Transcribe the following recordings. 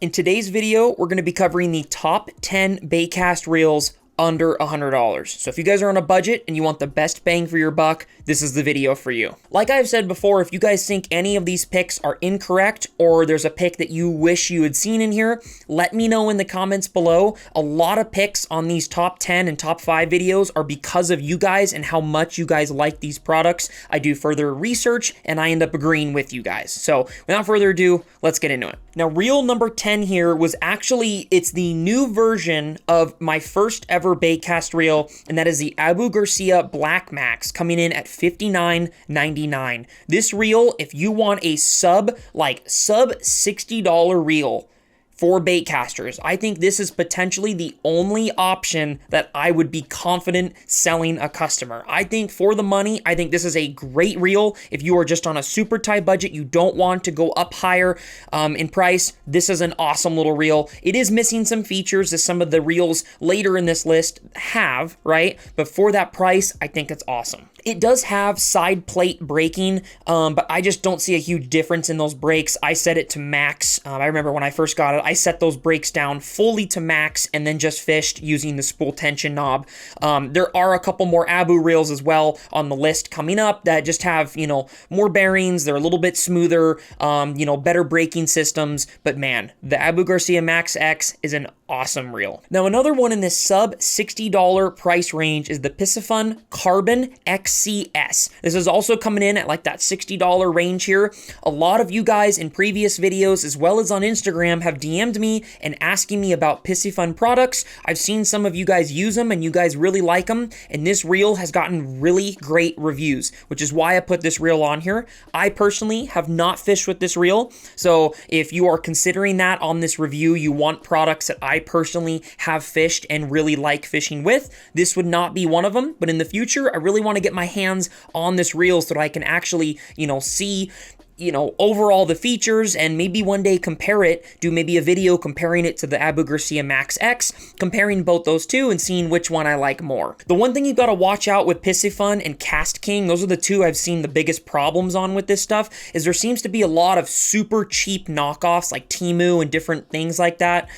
In today's video, we're going to be covering the top 10 baitcast reels under $100. So if you guys are on a budget and you want the best bang for your buck, this is the video for you. Like I've said before, if you guys think any of these picks are incorrect or there's a pick that you wish you had seen in here, let me know in the comments below. A lot of picks on these top 10 and top 5 videos are because of you guys and how much you guys like these products. I do further research and I end up agreeing with you guys. So without further ado, let's get into it. Now, reel number 10 here was actually, it's the new version of my first ever baitcast reel, and that is the Garcia Black Max coming in at $59.99. This reel, if you want a sub $60 reel for baitcasters, I think this is potentially the only option that I would be confident selling a customer. I think for the money, I think this is a great reel. If you are just on a super tight budget, you don't want to go up higher in price, this is an awesome little reel. It is missing some features as some of the reels later in this list have, right? But for that price, I think it's awesome. It does have side plate braking, but I just don't see a huge difference in those brakes. I set it to max. I remember when I first got it, I set those brakes down fully to max and then just fished using the spool tension knob. There are a couple more Abu reels as well on the list coming up that just have, you know, more bearings. They're a little bit smoother, you know, better braking systems. But man, the Garcia Max X is an awesome reel. Now, another one in this sub $60 price range is the Piscifun Carbon XCS. This is also coming in at like that $60 range here. A lot of you guys in previous videos, as well as on Instagram, have DM'd me and asking me about Piscifun products. I've seen some of you guys use them and you guys really like them. And this reel has gotten really great reviews, which is why I put this reel on here. I personally have not fished with this reel. So if you are considering that on this review, you want products that I personally have fished and really like fishing with, this would not be one of them. But in the future, I really want to get my hands on this reel so that I can actually, you know, see, you know, overall the features and maybe one day compare it, do maybe a video comparing it to the Garcia Max X, comparing both those two and seeing which one I like more. The one thing you've got to watch out with Piscifun and KastKing, those are the two I've seen the biggest problems on with this stuff, is there seems to be a lot of super cheap knockoffs like Temu and different things like that.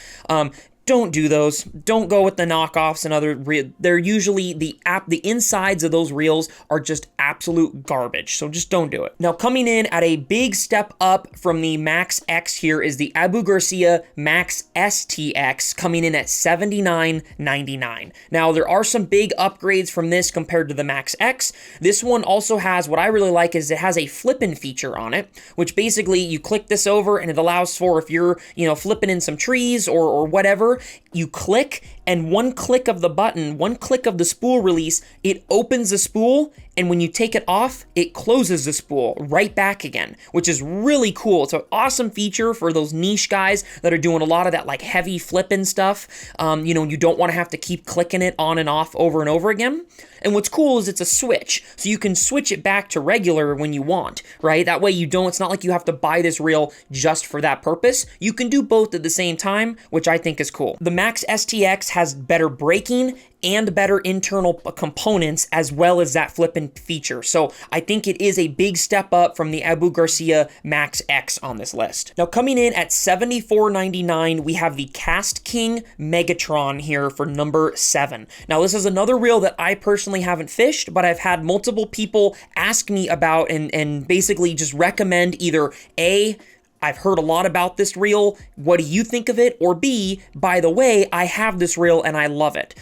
Don't do those. Don't go with the knockoffs and other they're usually the insides of those reels are just absolute garbage. So just don't do it. Now, coming in at a big step up from the Max X here is the Garcia Max STX coming in at $79.99. Now, there are some big upgrades from this compared to the Max X. This one also has, what I really like is it has a flipping feature on it, which basically you click this over and it allows for, if you're, you know, flipping in some trees or whatever, you click, and one click of the button, one click of the spool release, it opens the spool, and when you take it off, it closes the spool right back again, which is really cool. It's an awesome feature for those niche guys that are doing a lot of that like heavy flipping stuff. You know, you don't want to have to keep clicking it on and off over and over again. And what's cool is it's a switch, so you can switch it back to regular when you want, right? That way you don't, it's not like you have to buy this reel just for that purpose. You can do both at the same time, which I think is cool. The Max STX has better braking and better internal components as well as that flipping feature. So I think it is a big step up from the Garcia Max X on this list. Now, coming in at $74.99, we have the KastKing Megatron here for number 7. Now, this is another reel that I personally haven't fished, but I've had multiple people ask me about and basically just recommend either A, I've heard a lot about this reel, what do you think of it? Or B, by the way, I have this reel and I love it.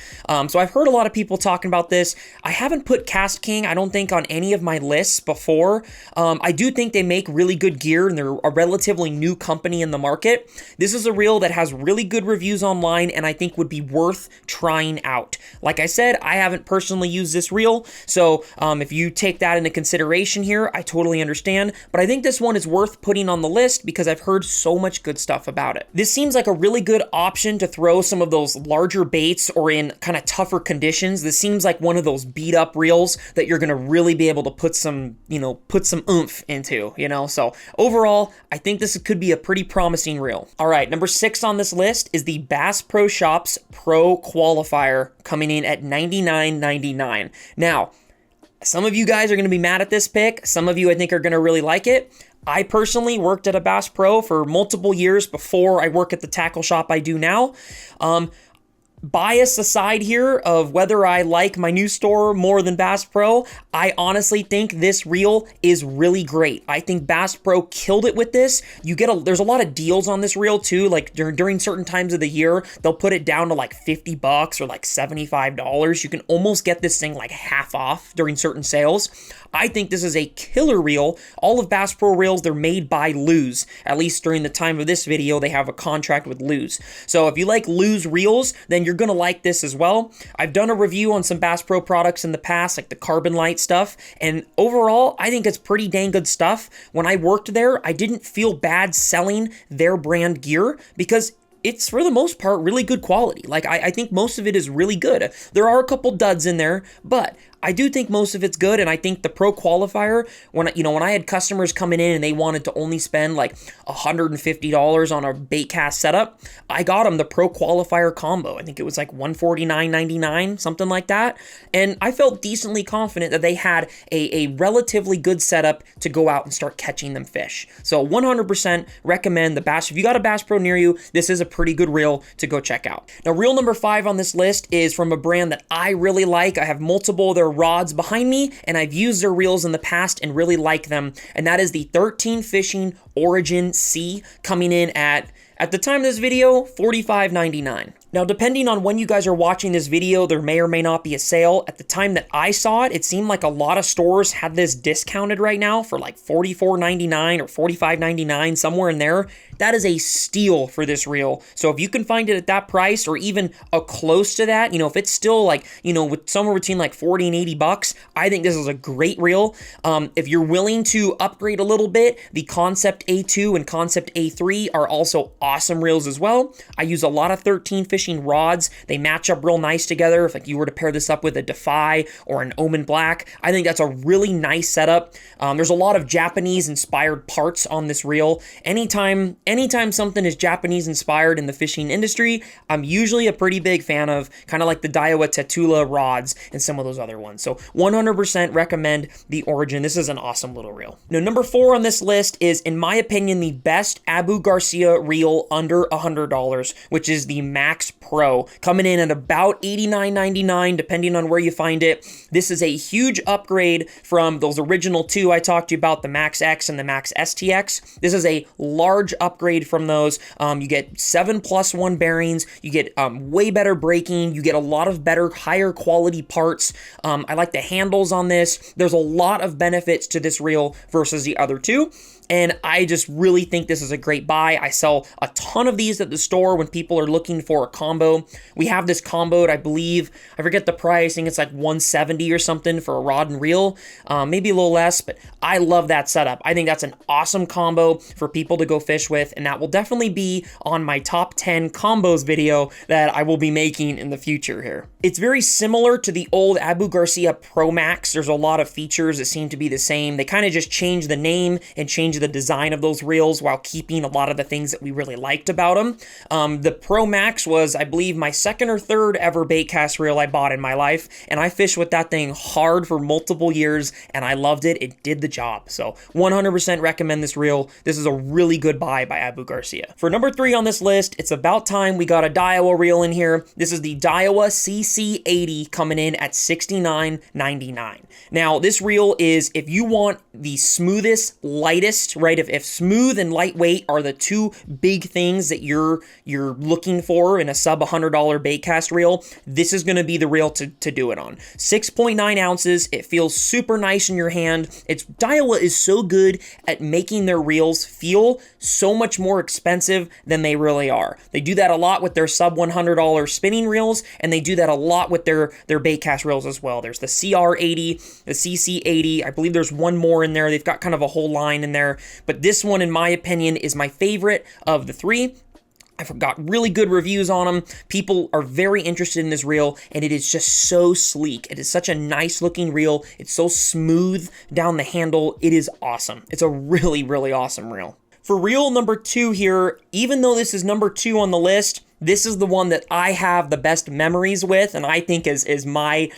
So I've heard a lot of people talking about this. I haven't put KastKing, I don't think, on any of my lists before. I do think they make really good gear and they're a relatively new company in the market. This is a reel that has really good reviews online and I think would be worth trying out. Like I said, I haven't personally used this reel, so if you take that into consideration here, I totally understand. But I think this one is worth putting on the list because I've heard so much good stuff about it. This seems like a really good option to throw some of those larger baits or in kind of tougher conditions. This seems like one of those beat up reels that you're gonna really be able to put some, you know, put some oomph into, you know? So overall, I think this could be a pretty promising reel. All right, number 6 on this list is the Bass Pro Shops Pro Qualifier coming in at $99.99. Now, some of you guys are going to be mad at this pick. Some of you, I think, are going to really like it. I personally worked at a Bass Pro for multiple years before I work at the tackle shop I do now. Bias aside here of whether I like my new store more than Bass Pro, I honestly think this reel is really great. I think Bass Pro killed it with this. There's a lot of deals on this reel too, like during certain times of the year, they'll put it down to like $50 or like $75. You can almost get this thing like half off during certain sales. I think this is a killer reel. All of Bass Pro reels, they're made by Lew's. At least during the time of this video, they have a contract with Lew's. So if you like Lew's reels, then you're gonna like this as well. I've done a review on some Bass Pro products in the past, like the Carbon Light stuff, and overall, I think it's pretty dang good stuff. When I worked there, I didn't feel bad selling their brand gear because it's, for the most part, really good quality. Like, I think most of it is really good. There are a couple duds in there, but I do think most of it's good, and I think the Pro Qualifier, when I had customers coming in and they wanted to only spend like $150 on a Baitcast setup, I got them the Pro Qualifier combo. I think it was like $149.99, something like that, and I felt decently confident that they had a relatively good setup to go out and start catching them fish. So 100% recommend the Bass. If you got a Bass Pro near you, this is a pretty good reel to go check out. Now, reel number 5 on this list is from a brand that I really like. I have multiple of their rods behind me, and I've used their reels in the past and really like them, and that is the 13 Fishing Origin C, coming in at the time of this video, $45.99. Now, depending on when you guys are watching this video, there may or may not be a sale. At the time that I saw it, it seemed like a lot of stores had this discounted right now for like $44.99 or $45.99, somewhere in there. That is a steal for this reel. So if you can find it at that price or even close to that, if it's still like, with somewhere between like 40 and 80 bucks, I think this is a great reel. If you're willing to upgrade a little bit, the Concept A2 and Concept A3 are also awesome reels as well. I use a lot of 13 Fishing rods. They match up real nice together. If like you were to pair this up with a Defy or an Omen Black, I think that's a really nice setup. There's a lot of Japanese inspired parts on this reel. Anytime something is Japanese inspired in the fishing industry, I'm usually a pretty big fan of, kind of like the Daiwa Tetula rods and some of those other ones. So 100% recommend the Origin. This is an awesome little reel. Now, number 4 on this list is, in my opinion, the best Abu Garcia reel under $100, which is the Max Pro, coming in at about $89.99, depending on where you find it. This is a huge upgrade from those original two I talked to you about, the Max X and the Max STX. This is a large upgrade from those. You get 7+1 bearings, you get way better braking, you get a lot of better, higher quality parts. I like the handles on this. There's a lot of benefits to this reel versus the other two. And I just really think this is a great buy. I sell a ton of these at the store when people are looking for a combo. We have this comboed, I believe, I forget the price, I think it's like $170 or something for a rod and reel, maybe a little less, but I love that setup. I think that's an awesome combo for people to go fish with, and that will definitely be on my top 10 combos video that I will be making in the future here. It's very similar to the old Abu Garcia Pro Max. There's a lot of features that seem to be the same. They kind of just changed the name and changed the design of those reels while keeping a lot of the things that we really liked about them. The Pro Max was, I believe, my second or third ever baitcast reel I bought in my life, and I fished with that thing hard for multiple years, and I loved it. It did the job. So 100% recommend this reel. This is a really good buy by Abu Garcia. For number 3 on this list, it's about time we got a Daiwa reel in here. This is the Daiwa CC80 coming in at $69.99. Now, this reel is, if you want the smoothest, lightest, right? If smooth and lightweight are the two big things that you're looking for in a sub $100 baitcast reel, this is going to be the reel to do it on. 6.9 ounces. It feels super nice in your hand. Daiwa is so good at making their reels feel so much more expensive than they really are. They do that a lot with their sub $100 spinning reels, and they do that a lot with their baitcast reels as well. There's the CR80, the CC80. I believe there's one more in there. They've got kind of a whole line in there, but this one, in my opinion, is my favorite of the three. I've got really good reviews on them. People are very interested in this reel, and it is just so sleek. It is such a nice looking reel. It's so smooth down the handle. It is awesome. It's a really, really awesome reel. For reel number 2 here, even though this is number 2 on the list, this is the one that I have the best memories with, and I think is my,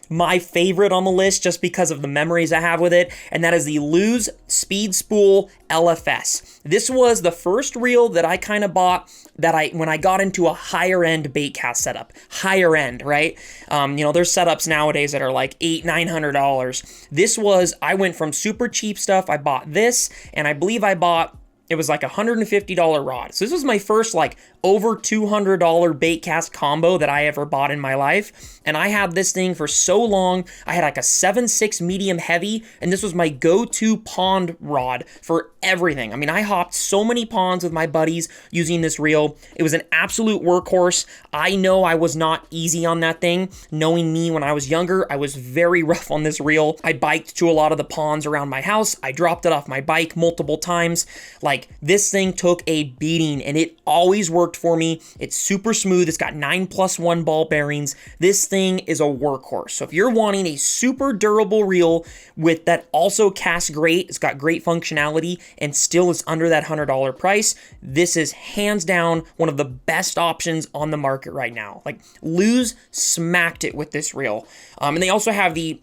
my favorite on the list just because of the memories I have with it, and that is the Lew's Speed Spool LFS. This was the first reel that I kind of bought when I got into a higher end baitcast setup. Higher end, right? There's setups nowadays that are like $800-900. I went from super cheap stuff. I bought this, and I believe it was like a $150 rod. So this was my first like over $200 baitcast combo that I ever bought in my life. And I had this thing for so long. I had like a 7.6 medium heavy, and this was my go-to pond rod for everything. I mean, I hopped so many ponds with my buddies using this reel. It was an absolute workhorse. I know I was not easy on that thing. Knowing me when I was younger, I was very rough on this reel. I biked to a lot of the ponds around my house. I dropped it off my bike multiple times. Like, this thing took a beating, and it always worked for me. It's super smooth. It's got 9+1 ball bearings. This thing is a workhorse. So if you're wanting a super durable reel with that also casts great, it's got great functionality, and still is under that $100 price, this is hands down one of the best options on the market right now. Like, Lew's smacked it with this reel. And they also have the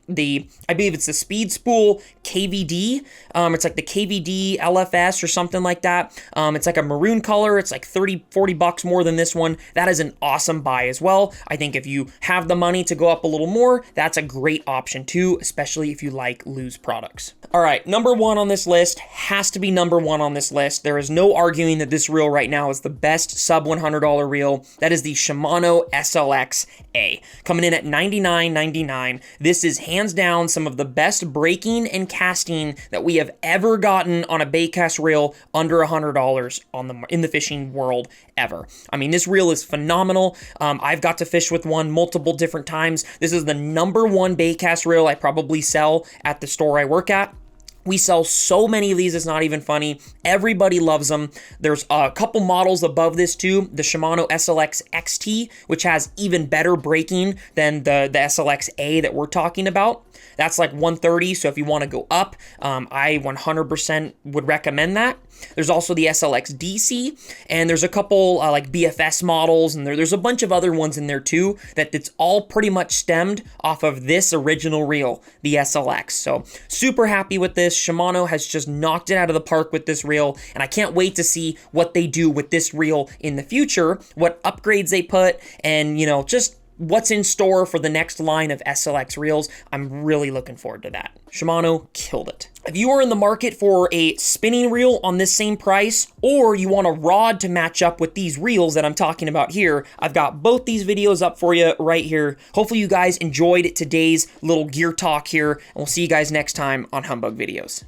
I believe it's the Speed Spool KVD. It's like the KVD LFS or something like that. It's like a maroon color. It's like $30-40 more than this one. That is an awesome buy as well. I think if you have the money to go up a little more, that's a great option too, especially if you like Lew's products. All right, number one on this list has to be number one on this list. There is no arguing that this reel right now is the best sub $100 reel. That is the Shimano SLX A, coming in at $99.99. This is hands down some of the best breaking and casting that we have ever gotten on a baitcast reel under $100 in the fishing world ever. I mean, this reel is phenomenal. I've got to fish with one multiple different times. This is the number one baitcast reel I probably sell at the store I work at. We sell so many of these, it's not even funny. Everybody loves them. There's a couple models above this too. The Shimano SLX XT, which has even better braking than the SLX A that we're talking about. That's like 130, so if you want to go up, I 100% would recommend that. There's also the SLX DC, and there's a couple like BFS models, and there's a bunch of other ones in there too, it's all pretty much stemmed off of this original reel, the SLX. So super happy with this. Shimano has just knocked it out of the park with this reel, and I can't wait to see what they do with this reel in the future, what upgrades they put, and just what's in store for the next line of SLX reels. I'm really looking forward to that. Shimano killed it. If you are in the market for a spinning reel on this same price, or you want a rod to match up with these reels that I'm talking about here, I've got both these videos up for you right here. Hopefully you guys enjoyed today's little gear talk here, and we'll see you guys next time on Humbug Videos.